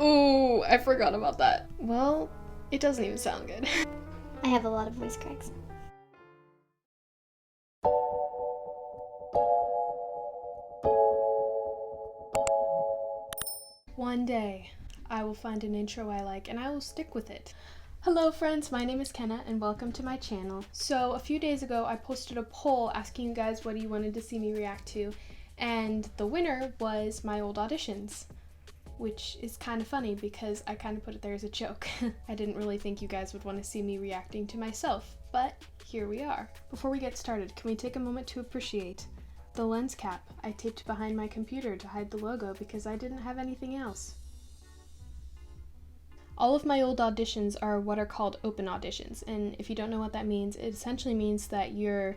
Ooh, I forgot about that. Well, it doesn't even sound good. I have a lot of voice cracks. One day, I will find an intro I like and I will stick with it. Hello friends, my name is Kenna and welcome to my channel. So a few days ago I posted a poll asking you guys what you wanted to see me react to, and the winner was my old auditions, which is kind of funny because I kind of put it there as a joke. I didn't really think you guys would want to see me reacting to myself, but here we are. Before we get started, can we take a moment to appreciate the lens cap I taped behind my computer to hide the logo because I didn't have anything else. All of my old auditions are what are called open auditions, and if you don't know what that means, it essentially means that you're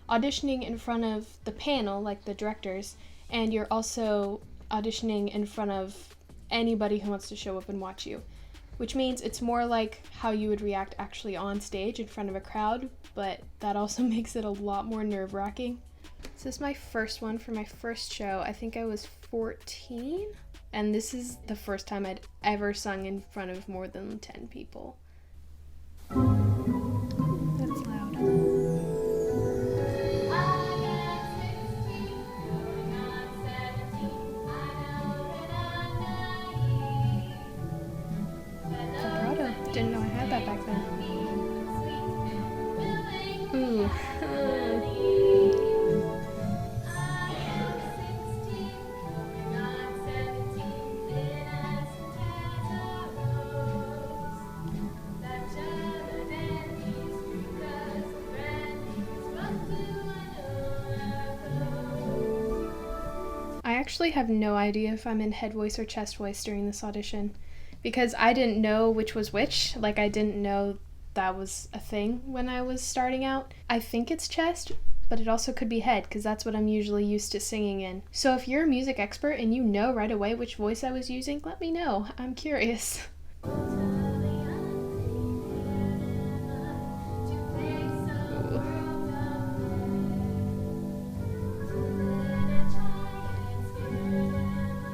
auditioning in front of the panel, like the directors, and you're also auditioning in front of anybody who wants to show up and watch you, which means it's more like how you would react actually on stage in front of a crowd, but that also makes it a lot more nerve-wracking. This is my first one for my first show. I think I was 14, and this is the first time I'd ever sung in front of more than 10 people. That's loud. Vibrato. Didn't know I had that back then. Ooh. I actually have no idea if I'm in head voice or chest voice during this audition, because I didn't know which was which. Like, I didn't know that was a thing when I was starting out. I think it's chest, but it also could be head, because that's what I'm usually used to singing in. So if you're a music expert and you know right away which voice I was using, let me know. I'm curious.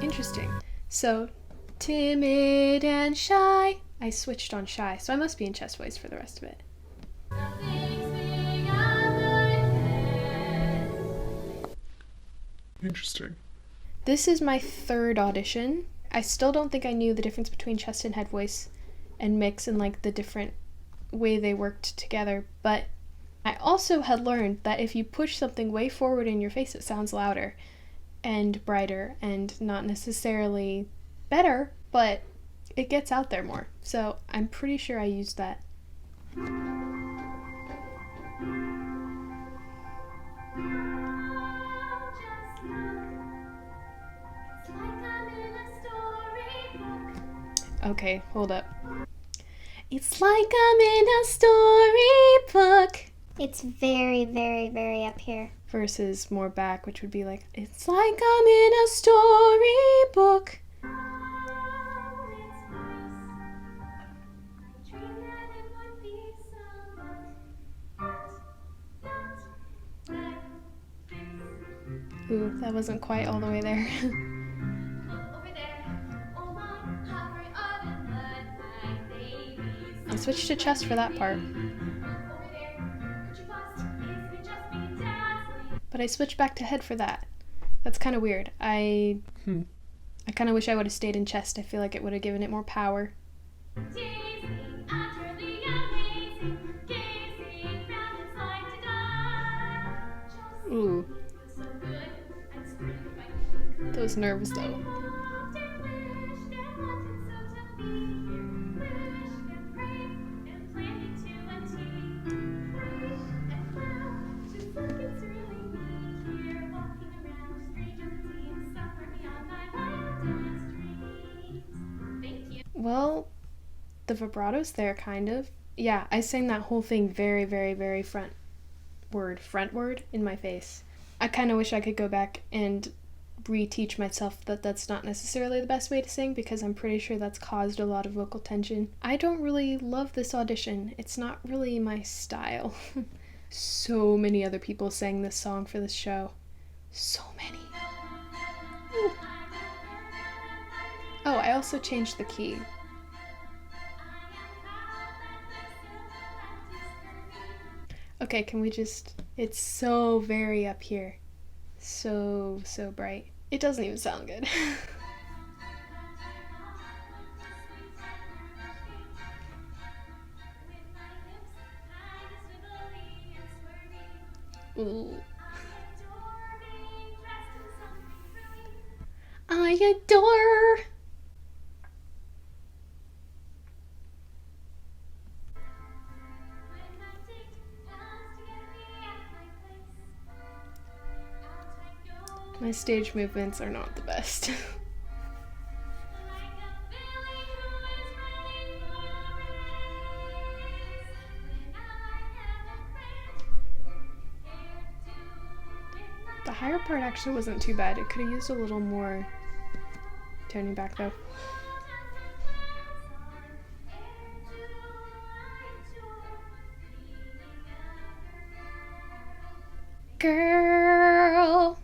Interesting. So, timid and shy. I switched on shy, so I must be in chest voice for the rest of it. Interesting. This is my third audition. I still don't think I knew the difference between chest and head voice and mix and like the different way they worked together, but I also had learned that if you push something way forward in your face, it sounds louder and brighter and not necessarily better, but it gets out there more. So I'm pretty sure I used that. Okay, hold up. It's like I'm in a storybook. It's very, very, very up here. Versus more back, which would be like, it's like I'm in a storybook. Ooh, that wasn't quite all the way there. I switched to chest for that part. But I switched back to head for that. That's kind of weird. I kind of wish I would have stayed in chest. I feel like it would have given it more power. Ooh. Those nerves though. Well, the vibrato's there, kind of. Yeah, I sang that whole thing very, very, very frontward in my face. I kind of wish I could go back and reteach myself that that's not necessarily the best way to sing, because I'm pretty sure that's caused a lot of vocal tension. I don't really love this audition. It's not really my style. So many other people sang this song for this show. So many. Ooh. Oh, I also changed the key. Okay, can we just... It's so very up here. So bright. It doesn't even sound good. Ooh. I adore. My stage movements are not the best. The higher part actually wasn't too bad. It could have used a little more toning back though. Girl!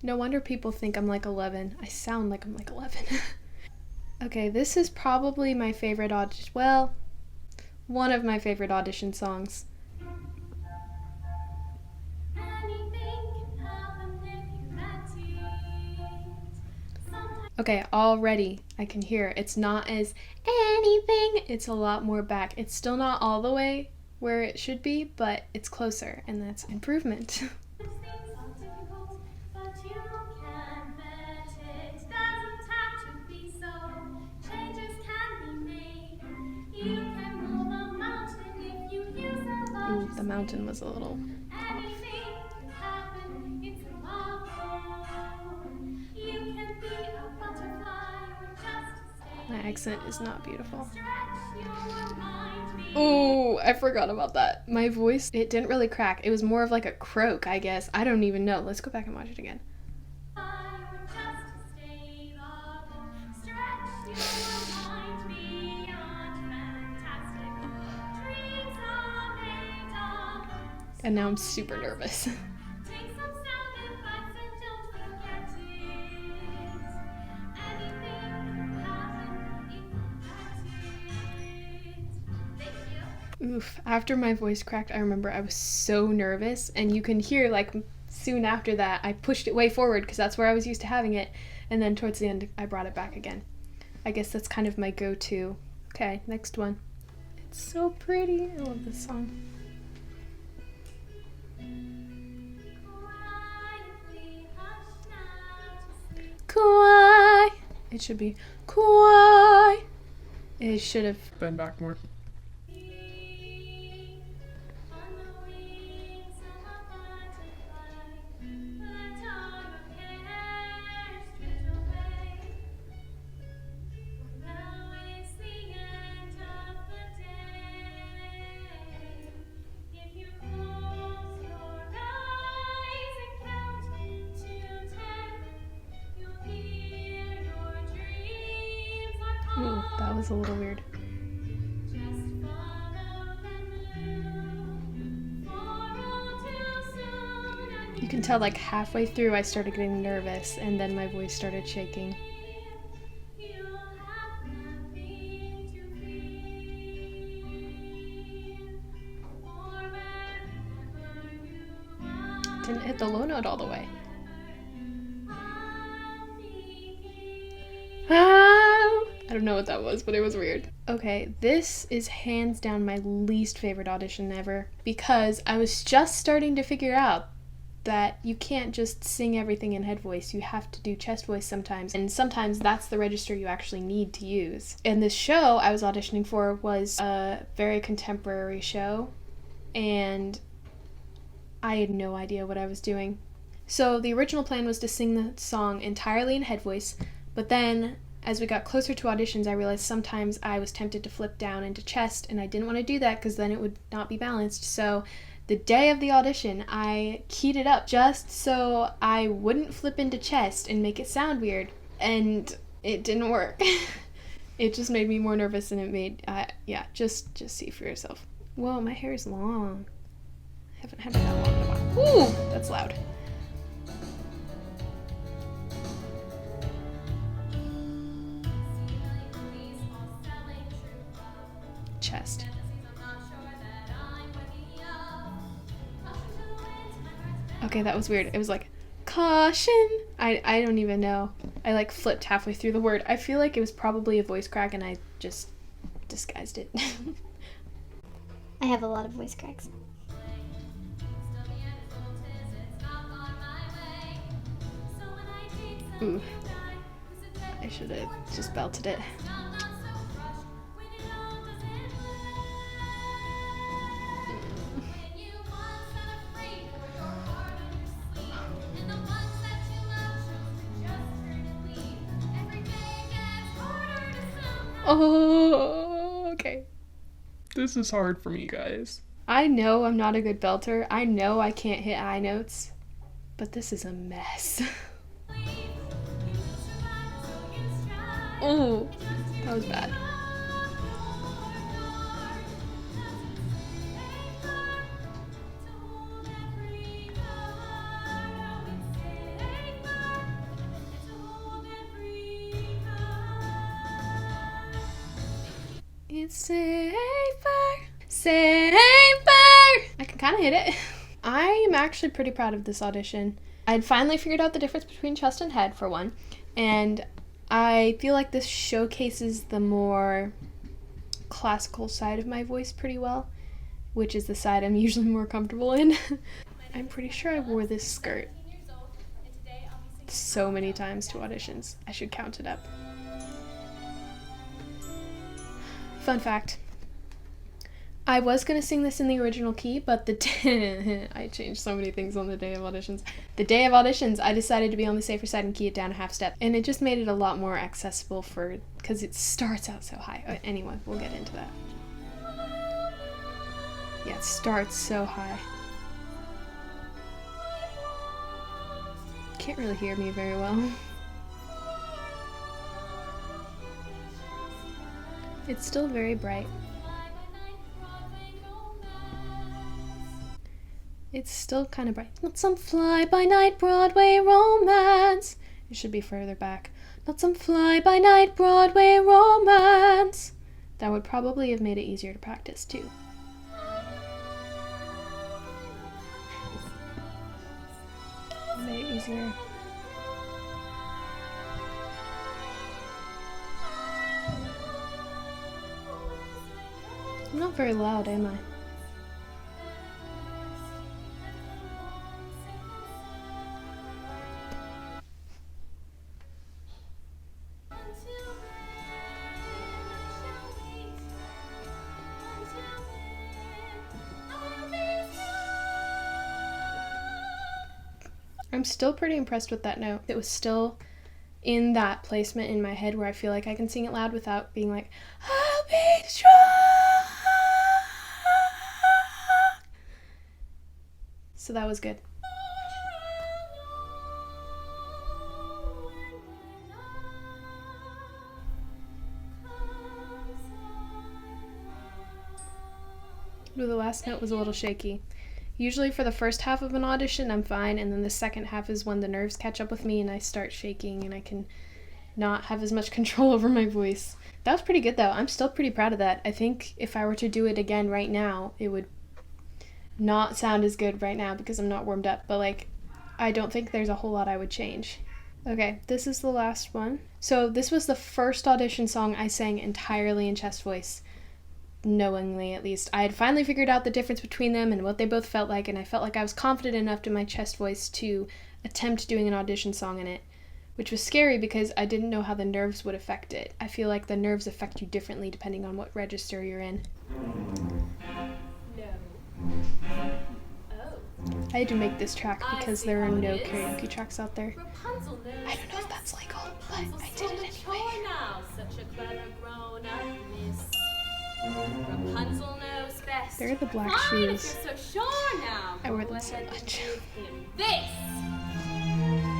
No wonder people think I'm like 11. I sound like I'm like 11. Okay, this is probably my favorite audition. Well, one of my favorite audition songs. Okay, already I can hear it's not as anything. It's a lot more back. It's still not all the way where it should be, but it's closer, and that's improvement. Ooh, the mountain was a little off. My accent is not beautiful. Ooh, I forgot about that. My voice, it didn't really crack. It was more of like a croak, I guess. I don't even know. Let's go back and watch it again. And now I'm super nervous. Oof. After my voice cracked, I remember I was so nervous, and you can hear like soon after that I pushed it way forward because that's where I was used to having it, and then towards the end I brought it back again. I guess that's kind of my go-to. Okay, next one. It's so pretty. I love this song. Quiet. It should be quiet. It should have been back more. Ooh, that was a little weird. You can tell like halfway through I started getting nervous and then my voice started shaking. Didn't hit the low note all the way. I don't know what that was, but it was weird. Okay, this is hands down my least favorite audition ever because I was just starting to figure out that you can't just sing everything in head voice. You have to do chest voice sometimes, and sometimes that's the register you actually need to use. And this show I was auditioning for was a very contemporary show, and I had no idea what I was doing. So the original plan was to sing the song entirely in head voice, but then as we got closer to auditions, I realized sometimes I was tempted to flip down into chest, and I didn't want to do that because then it would not be balanced. So the day of the audition, I keyed it up just so I wouldn't flip into chest and make it sound weird, and it didn't work. It just made me more nervous, and it made, yeah, just see for yourself. Whoa, my hair is long. I haven't had it that long in a while. Ooh, that's loud. chest. Okay, that was weird. It was like, caution. I don't even know. I like flipped halfway through the word. I feel like it was probably a voice crack and I just disguised it. I have a lot of voice cracks. Ooh. I should have just belted it. Oh, okay. This is hard for me, guys. I know I'm not a good belter. I know I can't hit high notes. But this is a mess. Oh, that was bad. It's safer, safer. I can kind of hit it. I am actually pretty proud of this audition. I'd finally figured out the difference between chest and head, for one, and I feel like this showcases the more classical side of my voice pretty well, which is the side I'm usually more comfortable in. I'm pretty sure I wore this skirt so many times to auditions. I should count it up. Fun fact. I was going to sing this in the original key, but I changed so many things on the day of auditions. The day of auditions, I decided to be on the safer side and key it down a half step. And it just made it a lot more accessible because it starts out so high. Anyway, we'll get into that. Yeah, it starts so high. Can't really hear me very well. It's still very bright. It's still kind of bright. Not some fly-by-night Broadway romance. It should be further back. Not some fly-by-night Broadway romance. That would probably have made it easier to practice, too. Made it easier. I'm not very loud, am I? I'm still pretty impressed with that note. It was still in that placement in my head where I feel like I can sing it loud without being like, I'll be strong. So that was good. Ooh, the last note was a little shaky. Usually for the first half of an audition, I'm fine, and then the second half is when the nerves catch up with me and I start shaking and I can not have as much control over my voice. That was pretty good, though. I'm still pretty proud of that. I think if I were to do it again right now, it would not sound as good right now because I'm not warmed up, but, like, I don't think there's a whole lot I would change. Okay, this is the last one. So this was the first audition song I sang entirely in chest voice. Knowingly, at least. I had finally figured out the difference between them and what they both felt like, and I felt like I was confident enough in my chest voice to attempt doing an audition song in it, which was scary because I didn't know how the nerves would affect it. I feel like the nerves affect you differently depending on what register you're in. No. Oh. I had to make this track because there are no karaoke tracks out there. I don't know if that's legal, but I did it anyway. Rapunzel knows best. They're the black shoes. I wear them so much.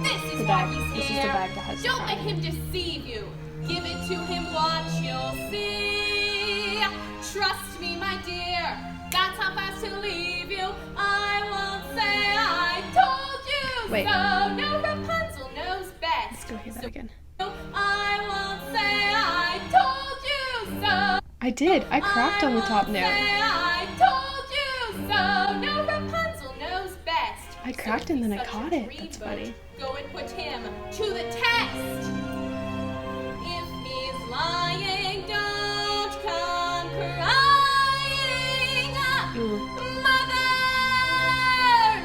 This is The why bag. he's This is here. the bag that has the Don't crown. let him deceive you. Give it to him, watch, you'll see. Trust me, my dear. That's how fast he'll leave you. I won't say I told you Wait. so. No, Rapunzel knows best. Let's go hear that again. I won't say I told you so. I did. I cracked on the top note. I told you so. No, Rapunzel knows best. I cracked and then I caught it. That's funny. Go and put him to the test. If he's lying, don't come crying. Ooh. Mother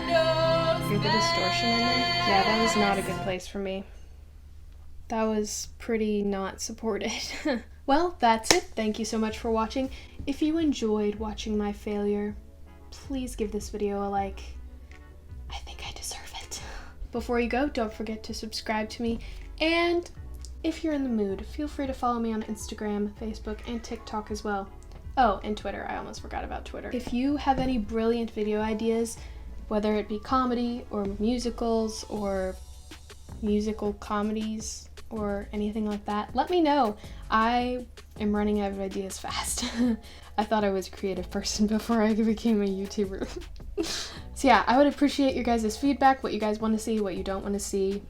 knows Hear the best. distortion in there? Yeah, that was not a good place for me. That was pretty not supported. Well, that's it. Thank you so much for watching. If you enjoyed watching my failure, please give this video a like. I think I deserve it. Before you go, don't forget to subscribe to me. And if you're in the mood, feel free to follow me on Instagram, Facebook, and TikTok as well. Oh, and Twitter. I almost forgot about Twitter. If you have any brilliant video ideas, whether it be comedy or musicals or musical comedies or anything like that, let me know. I am running out of ideas fast. I thought I was a creative person before I became a YouTuber. So yeah, I would appreciate your guys' feedback, what you guys want to see, what you don't want to see.